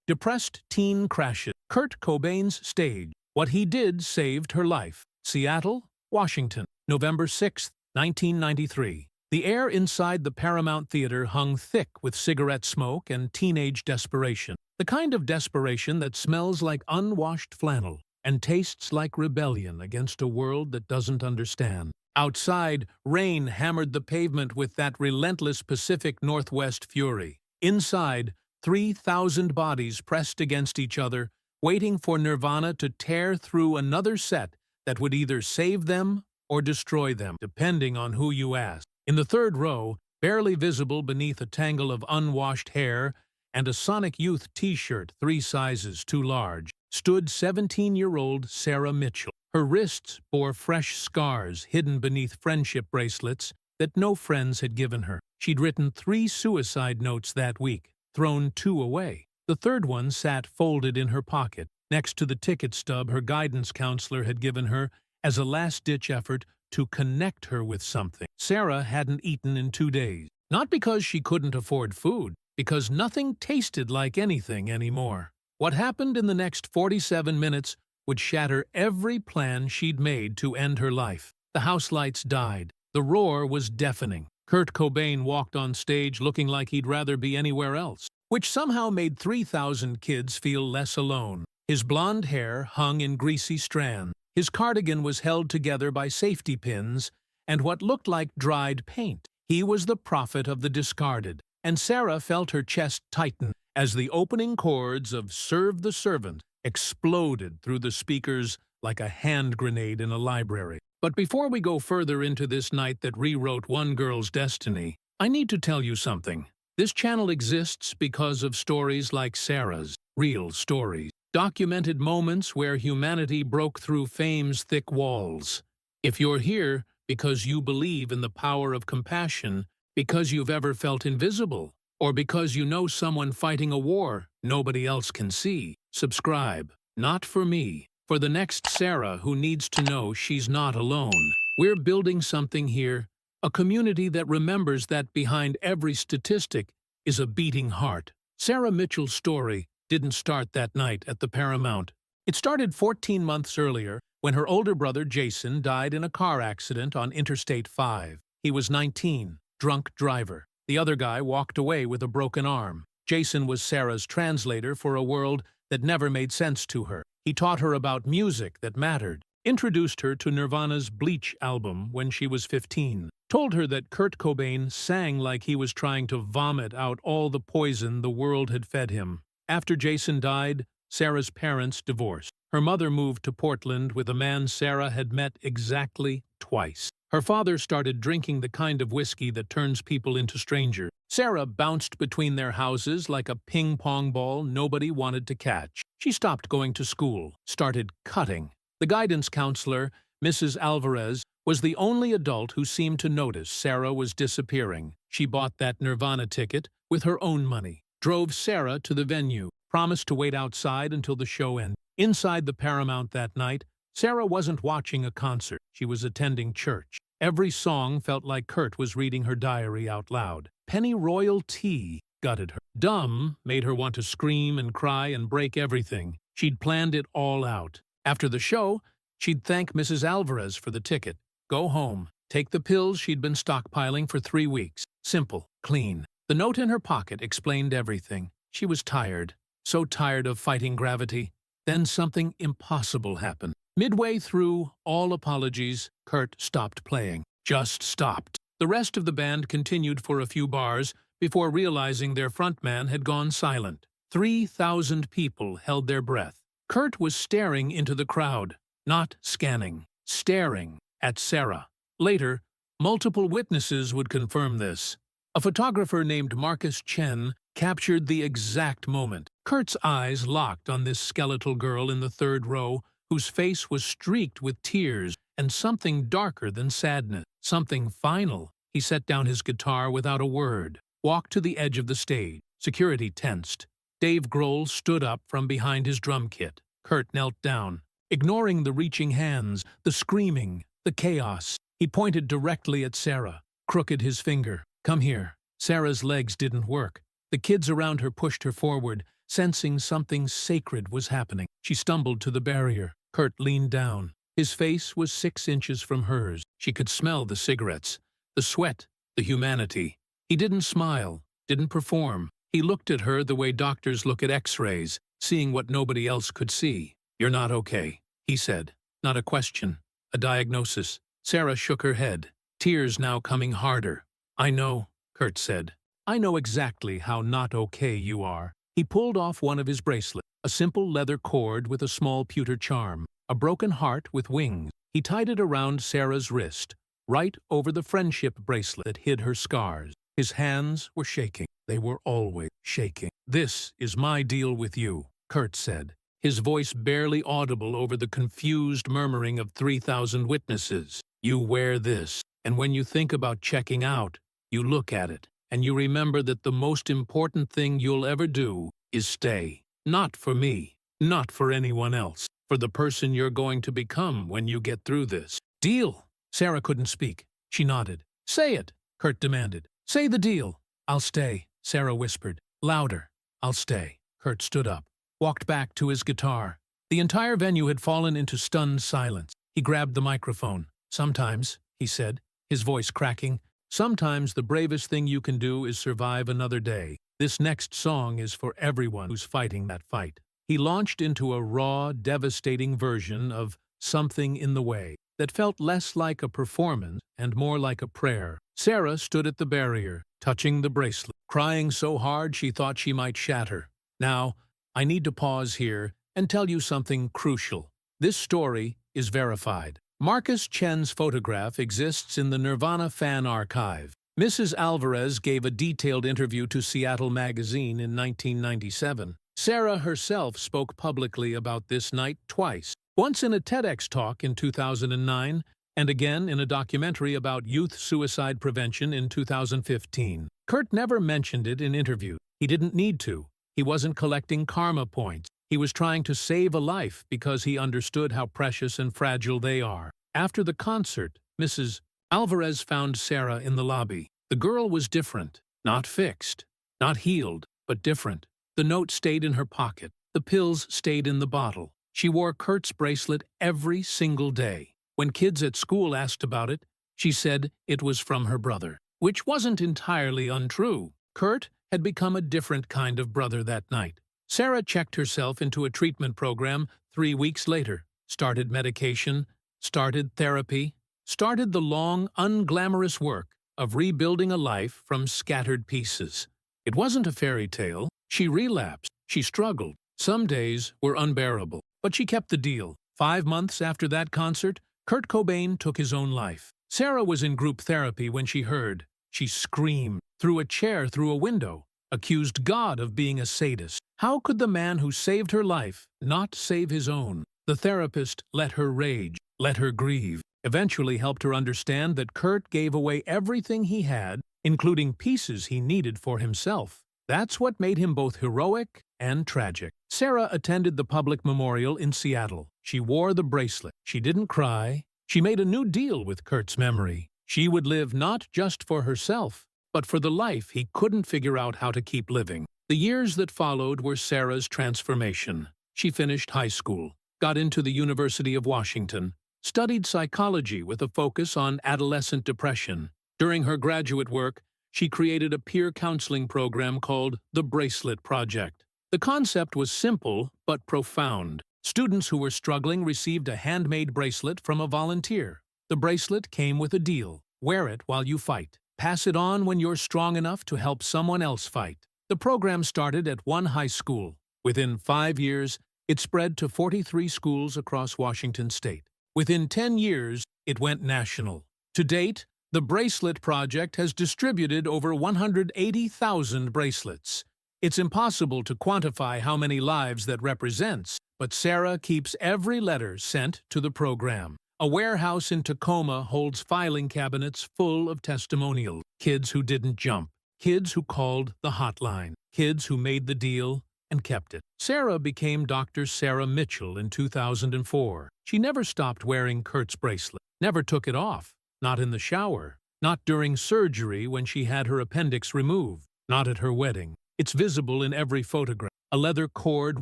Depressed teen crashes. Kurt Cobain's stage. What he did saved her life. Seattle, Washington, November 6, 1993. The air inside the Paramount Theater hung thick with cigarette smoke and teenage desperation. The kind of desperation that smells like unwashed flannel and tastes like rebellion against a world that doesn't understand. Outside, rain hammered the pavement with that relentless Pacific Northwest fury. Inside, 3,000 bodies pressed against each other, waiting for Nirvana to tear through another set that would either save them or destroy them, depending on who you ask. In the third row, barely visible beneath a tangle of unwashed hair and a Sonic Youth t-shirt 3 sizes too large, stood 17-year-old Sarah Mitchell. Her wrists bore fresh scars hidden beneath friendship bracelets that no friends had given her. She'd written 3 suicide notes that week, thrown 2 away. The third one sat folded in her pocket, next to the ticket stub her guidance counselor had given her as a last-ditch effort to connect her with something. Sarah hadn't eaten in 2 days. Not because she couldn't afford food, because nothing tasted like anything anymore. What happened in the next 47 minutes would shatter every plan she'd made to end her life. The house lights died. The roar was deafening. Kurt Cobain walked on stage looking like he'd rather be anywhere else, which somehow made 3,000 kids feel less alone. His blonde hair hung in greasy strands. His cardigan was held together by safety pins and what looked like dried paint. He was the prophet of the discarded, and Sarah felt her chest tighten as the opening chords of Serve the Servant exploded through the speakers like a hand grenade in a library. But before we go further into this night that rewrote one girl's destiny, I need to tell you something. This channel exists because of stories like Sarah's, real stories. Documented moments where humanity broke through fame's thick walls. If you're here because you believe in the power of compassion, because you've ever felt invisible, or because you know someone fighting a war nobody else can see, subscribe. Not for me, for the next Sarah who needs to know she's not alone. We're building something here, a community that remembers that behind every statistic is a beating heart. Sarah Mitchell's story didn't start that night at the Paramount. It started 14 months earlier when her older brother Jason died in a car accident on Interstate 5. He was 19, drunk driver. The other guy walked away with a broken arm. Jason was Sarah's translator for a world that never made sense to her. He taught her about music that mattered, introduced her to Nirvana's Bleach album when she was 15, told her that Kurt Cobain sang like he was trying to vomit out all the poison the world had fed him. After Jason died, Sarah's parents divorced. Her mother moved to Portland with a man Sarah had met exactly twice. Her father started drinking the kind of whiskey that turns people into strangers. Sarah bounced between their houses like a ping-pong ball nobody wanted to catch. She stopped going to school, started cutting. The guidance counselor, Mrs. Alvarez, was the only adult who seemed to notice Sarah was disappearing. She bought that Nirvana ticket with her own money, drove Sarah to the venue, promised to wait outside until the show ended. Inside the Paramount that night, Sarah wasn't watching a concert. She was attending church. Every song felt like Kurt was reading her diary out loud. Pennyroyal Tea gutted her. Dumb made her want to scream and cry and break everything. She'd planned it all out. After the show, she'd thank Mrs. Alvarez for the ticket, go home, take the pills she'd been stockpiling for 3 weeks. Simple, clean. The note in her pocket explained everything. She was tired, so tired of fighting gravity. Then something impossible happened. Midway through all apologies, Kurt stopped playing. Just stopped. The rest of the band continued for a few bars before realizing their frontman had gone silent. 3,000 people held their breath. Kurt was staring into the crowd, not scanning, staring at Sarah. Later, multiple witnesses would confirm this. A photographer named Marcus Chen captured the exact moment. Kurt's eyes locked on this skeletal girl in the third row, whose face was streaked with tears and something darker than sadness, something final. He set down his guitar without a word, walked to the edge of the stage. Security tensed. Dave Grohl stood up from behind his drum kit. Kurt knelt down, ignoring the reaching hands, the screaming, the chaos. He pointed directly at Sarah, crooked his finger. Come here. Sarah's legs didn't work. The kids around her pushed her forward, sensing something sacred was happening. She stumbled to the barrier. Kurt leaned down. His face was 6 inches from hers. She could smell the cigarettes, the sweat, the humanity. He didn't smile, didn't perform. He looked at her the way doctors look at X-rays, seeing what nobody else could see. "You're not okay," he said. Not a question, a diagnosis. Sarah shook her head, tears now coming harder. "I know," Kurt said. "I know exactly how not okay you are." He pulled off one of his bracelets, a simple leather cord with a small pewter charm, a broken heart with wings. He tied it around Sarah's wrist, right over the friendship bracelet that hid her scars. His hands were shaking. They were always shaking. "This is my deal with you," Kurt said, his voice barely audible over the confused murmuring of 3,000 witnesses. "You wear this, and when you think about checking out, you look at it, and you remember that the most important thing you'll ever do is stay. Not for me, not for anyone else, for the person you're going to become when you get through this. Deal?" Sarah couldn't speak. She nodded. "Say it," Kurt demanded. "Say the deal." "I'll stay," Sarah whispered. Louder. "I'll stay." Kurt stood up, walked back to his guitar. The entire venue had fallen into stunned silence. He grabbed the microphone. "Sometimes," he said, his voice cracking, "sometimes the bravest thing you can do is survive another day. This next song is for everyone who's fighting that fight." He launched into a raw, devastating version of "Something in the Way" that felt less like a performance and more like a prayer. Sarah stood at the barrier, touching the bracelet, crying so hard she thought she might shatter. "Now, I need to pause here and tell you something crucial. This story is verified. Marcus Chen's photograph exists in the Nirvana fan archive. Mrs. Alvarez gave a detailed interview to Seattle Magazine in 1997. Sarah herself spoke publicly about this night twice, once in a TEDx talk in 2009, and again in a documentary about youth suicide prevention in 2015. Kurt never mentioned it in interviews. He didn't need to. He wasn't collecting karma points. He was trying to save a life because he understood how precious and fragile they are. After the concert, Mrs. Alvarez found Sarah in the lobby. The girl was different, not fixed, not healed, but different. The note stayed in her pocket. The pills stayed in the bottle. She wore Kurt's bracelet every single day. When kids at school asked about it, she said it was from her brother, which wasn't entirely untrue. Kurt had become a different kind of brother that night. Sarah checked herself into a treatment program 3 weeks later, started medication, started therapy, started the long, unglamorous work of rebuilding a life from scattered pieces. It wasn't a fairy tale. She relapsed. She struggled. Some days were unbearable, but she kept the deal. 5 months after that concert, Kurt Cobain took his own life. Sarah was in group therapy when she heard. She screamed, threw a chair through a window, accused God of being a sadist. How could the man who saved her life not save his own? The therapist let her rage, let her grieve, eventually helped her understand that Kurt gave away everything he had, including pieces he needed for himself. That's what made him both heroic and tragic. Sarah attended the public memorial in Seattle. She wore the bracelet. She didn't cry. She made a new deal with Kurt's memory. She would live not just for herself, but for the life he couldn't figure out how to keep living. The years that followed were Sarah's transformation. She finished high school, got into the University of Washington, studied psychology with a focus on adolescent depression. During her graduate work, she created a peer counseling program called the Bracelet Project. The concept was simple but profound. Students who were struggling received a handmade bracelet from a volunteer. The bracelet came with a deal. Wear it while you fight. Pass it on when you're strong enough to help someone else fight. The program started at one high school. Within 5 years, it spread to 43 schools across Washington state. Within 10 years, it went national. To date, the Bracelet Project has distributed over 180,000 bracelets. It's impossible to quantify how many lives that represents, but Sarah keeps every letter sent to the program. A warehouse in Tacoma holds filing cabinets full of testimonials. Kids who didn't jump, kids who called the hotline, kids who made the deal and kept it. Sarah became Dr. Sarah Mitchell in 2004. She never stopped wearing Kurt's bracelet, never took it off. Not in the shower, not during surgery when she had her appendix removed, not at her wedding. It's visible in every photograph. a leather cord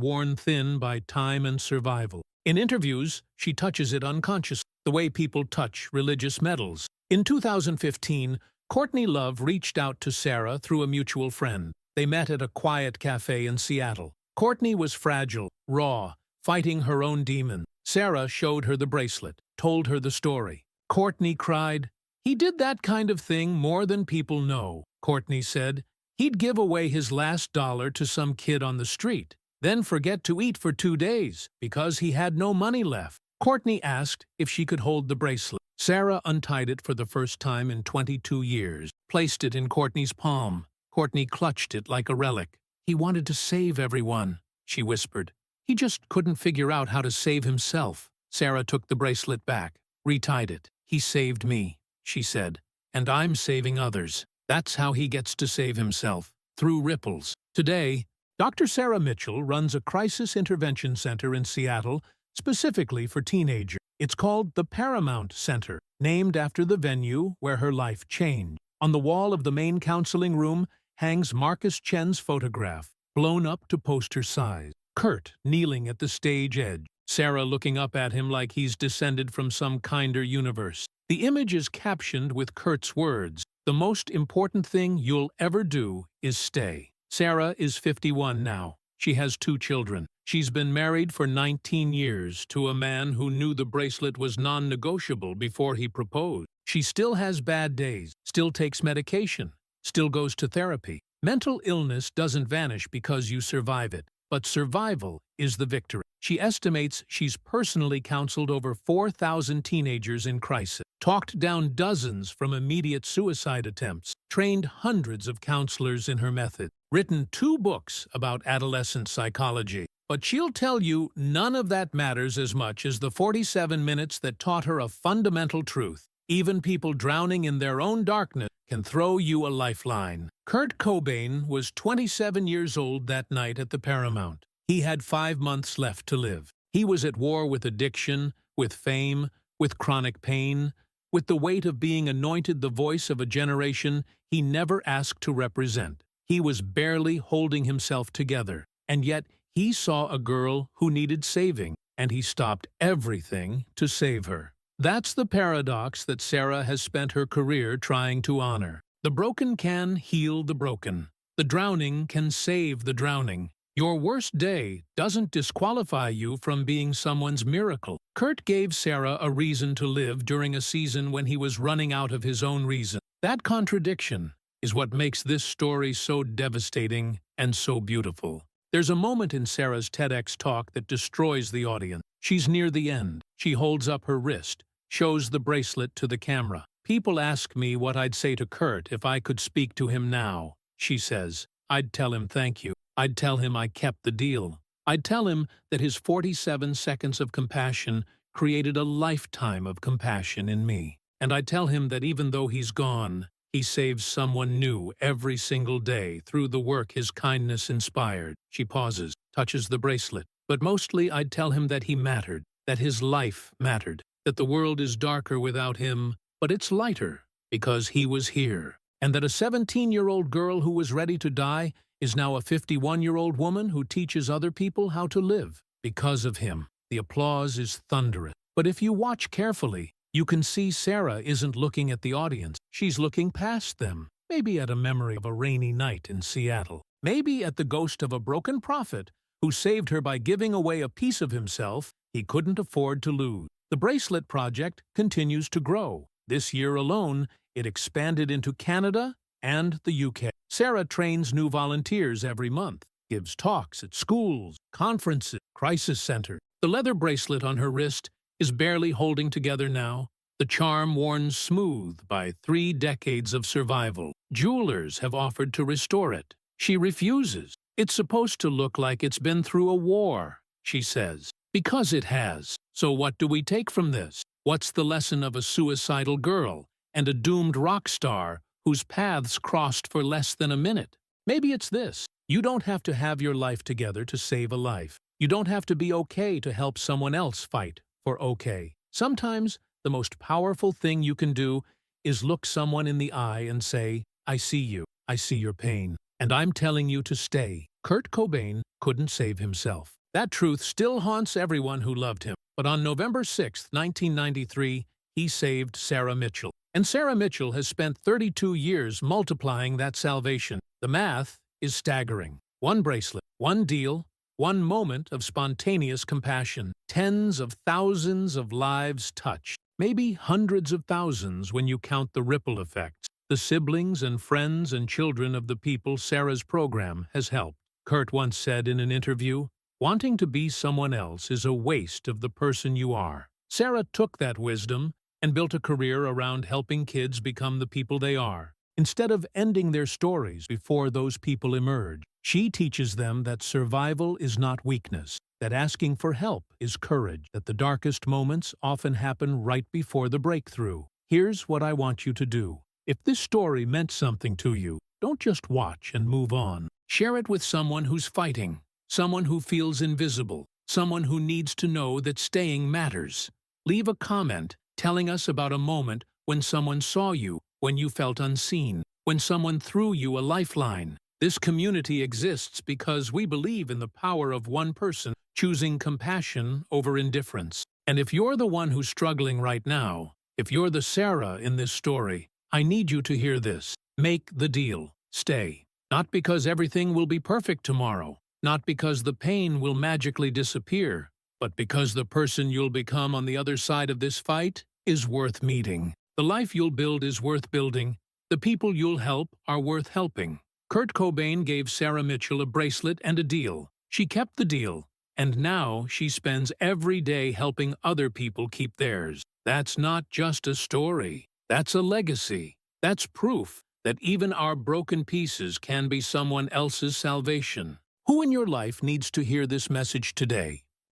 worn thin by time and survival. In interviews, she touches it unconsciously, the way people touch religious medals. In 2015, Courtney Love reached out to Sarah through a mutual friend. They met at a quiet cafe in Seattle. Courtney was fragile, raw, fighting her own demon. Sarah showed her the bracelet, told her the story. Courtney cried, "He did that kind of thing more than people know." Courtney said, "He'd give away his last dollar to some kid on the street, then forget to eat for 2 days because he had no money left." Courtney asked if she could hold the bracelet. Sarah untied it for the first time in 22 years, placed it in Courtney's palm. Courtney clutched it like a relic. "He wanted to save everyone," she whispered. "He just couldn't figure out how to save himself." Sarah took the bracelet back, retied it. "He saved me," she said, "and I'm saving others. That's how he gets to save himself, through ripples." Today, Dr. Sarah Mitchell runs a crisis intervention center in Seattle specifically for teenagers. It's called the Paramount Center, named after the venue where her life changed. On the wall of the main counseling room hangs Marcus Chen's photograph, blown up to poster size. Kurt kneeling at the stage edge, Sarah looking up at him like he's descended from some kinder universe. The image is captioned with Kurt's words, "The most important thing you'll ever do is stay." Sarah is 51 now. She has 2 children. She's been married for 19 years to a man who knew the bracelet was non-negotiable before he proposed. She still has bad days, still takes medication, still goes to therapy. Mental illness doesn't vanish because you survive it, but survival is the victory. She estimates she's personally counseled over 4,000 teenagers in crisis, talked down dozens from immediate suicide attempts, trained hundreds of counselors in her method, written 2 books about adolescent psychology. But she'll tell you none of that matters as much as the 47 minutes that taught her a fundamental truth. Even people drowning in their own darkness can throw you a lifeline. Kurt Cobain was 27 years old that night at the Paramount. He had 5 months left to live. He was at war with addiction, with fame, with chronic pain, with the weight of being anointed the voice of a generation he never asked to represent. He was barely holding himself together, and yet he saw a girl who needed saving, and he stopped everything to save her. That's the paradox that Sarah has spent her career trying to honor. The broken can heal the broken. The drowning can save the drowning. Your worst day doesn't disqualify you from being someone's miracle. Kurt gave Sarah a reason to live during a season when he was running out of his own reason. That contradiction is what makes this story so devastating and so beautiful. There's a moment in Sarah's TEDx talk that destroys the audience. She's near the end. She holds up her wrist, shows the bracelet to the camera. "People ask me what I'd say to Kurt if I could speak to him now," she says. "I'd tell him thank you. I'd tell him I kept the deal. I'd tell him that his 47 seconds of compassion created a lifetime of compassion in me. And I'd tell him that even though he's gone, he saves someone new every single day through the work his kindness inspired." She pauses, touches the bracelet. "But mostly I'd tell him that he mattered, that his life mattered, that the world is darker without him, but it's lighter because he was here. And that a 17-year-old girl who was ready to die is now a 51-year-old woman who teaches other people how to live because of him." The applause is thunderous. But if you watch carefully, you can see Sarah isn't looking at the audience. She's looking past them. Maybe at a memory of a rainy night in Seattle. Maybe at the ghost of a broken prophet who saved her by giving away a piece of himself he couldn't afford to lose. The bracelet project continues to grow. This year alone, it expanded into Canada and the UK. Sarah trains new volunteers every month, gives talks at schools, conferences, crisis centers. The leather bracelet on her wrist is barely holding together now, the charm worn smooth by 3 decades of survival. Jewelers have offered to restore it. She refuses. "It's supposed to look like it's been through a war," she says. "Because it has. So what do we take from this? What's the lesson of a suicidal girl and a doomed rock star whose paths crossed for less than a minute? Maybe it's this. You don't have to have your life together to save a life. You don't have to be okay to help someone else fight for okay. Sometimes the most powerful thing you can do is look someone in the eye and say, 'I see you. I see your pain. And I'm telling you to stay. Kurt Cobain couldn't save himself. That truth still haunts everyone who loved him. But on November 6, 1993, he saved Sarah Mitchell. And Sarah Mitchell has spent 32 years multiplying that salvation. The math is staggering. One bracelet, one deal, one moment of spontaneous compassion. Tens of thousands of lives touched. Maybe hundreds of thousands when you count the ripple effects. The siblings and friends and children of the people Sarah's program has helped. Kurt once said in an interview, "Wanting to be someone else is a waste of the person you are." Sarah took that wisdom and built a career around helping kids become the people they are. Instead of ending their stories before those people emerge, she teaches them that survival is not weakness, that asking for help is courage, that the darkest moments often happen right before the breakthrough. Here's what I want you to do. If this story meant something to you, don't just watch and move on. Share it with someone who's fighting, someone who feels invisible, someone who needs to know that staying matters. Leave a comment telling us about a moment when someone saw you, when you felt unseen, when someone threw you a lifeline. This community exists because we believe in the power of one person choosing compassion over indifference. And if you're the one who's struggling right now, if you're the Sarah in this story, I need you to hear this. Make the deal. Stay. Not because everything will be perfect tomorrow, not because the pain will magically disappear, but because the person you'll become on the other side of this fight is worth meeting. The life you'll build is worth building. The people you'll help are worth helping. Kurt Cobain gave Sarah Mitchell a bracelet and a deal. She kept the deal, and now she spends every day helping other people keep theirs. That's not just a story. That's a legacy. That's proof that even our broken pieces can be someone else's salvation. Who in your life needs to hear this message today?